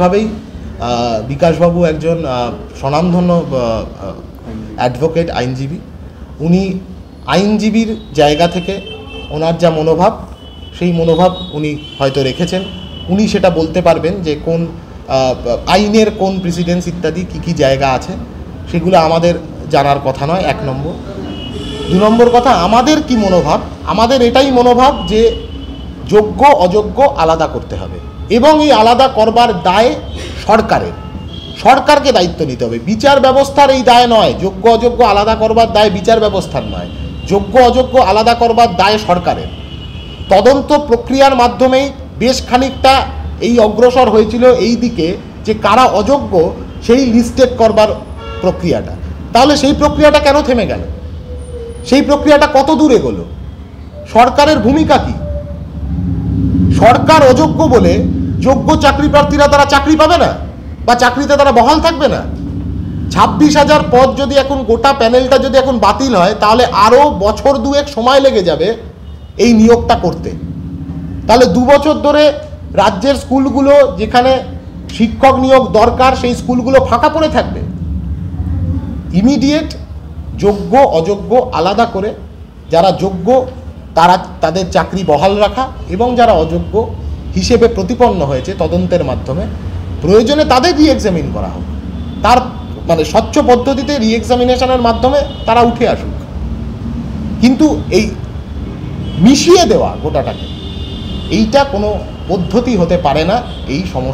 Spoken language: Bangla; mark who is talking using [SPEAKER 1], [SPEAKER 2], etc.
[SPEAKER 1] ভাবেই বিকাশবাবু একজন স্বনামধন্য অ্যাডভোকেট আইনজীবী। উনি আইনজীবীর জায়গা থেকে ওনার যা মনোভাব সেই মনোভাব উনি হয়তো রেখেছেন। উনি সেটা বলতে পারবেন যে কোন আইনের কোন প্রেসিডেন্স ইত্যাদি কী কী জায়গা আছে, সেগুলো আমাদের জানার কথা নয়। এক নম্বর। দু নম্বর কথা, আমাদের কি মনোভাব? আমাদের এটাই মনোভাব যে যোগ্য অযোগ্য আলাদা করতে হবে এবং এই আলাদা করবার দায় সরকারকে দায়িত্ব নিতে হবে। বিচার ব্যবস্থার এই দায় নয়। যোগ্য অযোগ্য আলাদা করবার দায় বিচার ব্যবস্থার নয়, যোগ্য অযোগ্য আলাদা করবার দায় সরকারের। তদন্ত প্রক্রিয়ার মাধ্যমেই বেশ খানিকটা এই অগ্রসর হয়েছিল এই দিকে যে কারা অযোগ্য সেই লিস্টেড করবার প্রক্রিয়াটা। তাহলে সেই প্রক্রিয়াটা কেন থেমে গেল? সেই প্রক্রিয়াটা কত দূর এগোলো? সরকারের ভূমিকা কি? সরকার অযোগ্য বলে যোগ্য চাকরি প্রার্থীরা তারা চাকরি পাবে না বা চাকরিতে তারা বহাল থাকবে না? 26,000 পদ যদি এখন গোটা প্যানেলটা যদি এখন বাতিল হয়, তাহলে আরও বছর দুয়েক সময় লেগে যাবে এই নিয়োগটা করতে। তাহলে 2 বছর ধরে রাজ্যের স্কুলগুলো যেখানে শিক্ষক নিয়োগ দরকার সেই স্কুলগুলো ফাঁকা পড়ে থাকবে। ইমিডিয়েট যোগ্য অযোগ্য আলাদা করে যারা যোগ্য তাদের চাকরি বহাল রাখা এবং যারা অযোগ্য হিসেবে প্রতিপন্ন হয়েছে তদন্তের মাধ্যমে প্রয়োজনে তাদের রিএক্সামিন করা হোক। তার স্বচ্ছ পদ্ধতিতে রিএক্সামিনেশনের মাধ্যমে তারা উঠে আসুক। কিন্তু এই মিশিয়ে দেওয়া গোটাটাকে, এইটা কোনো পদ্ধতি হতে পারে না এই সমস্যা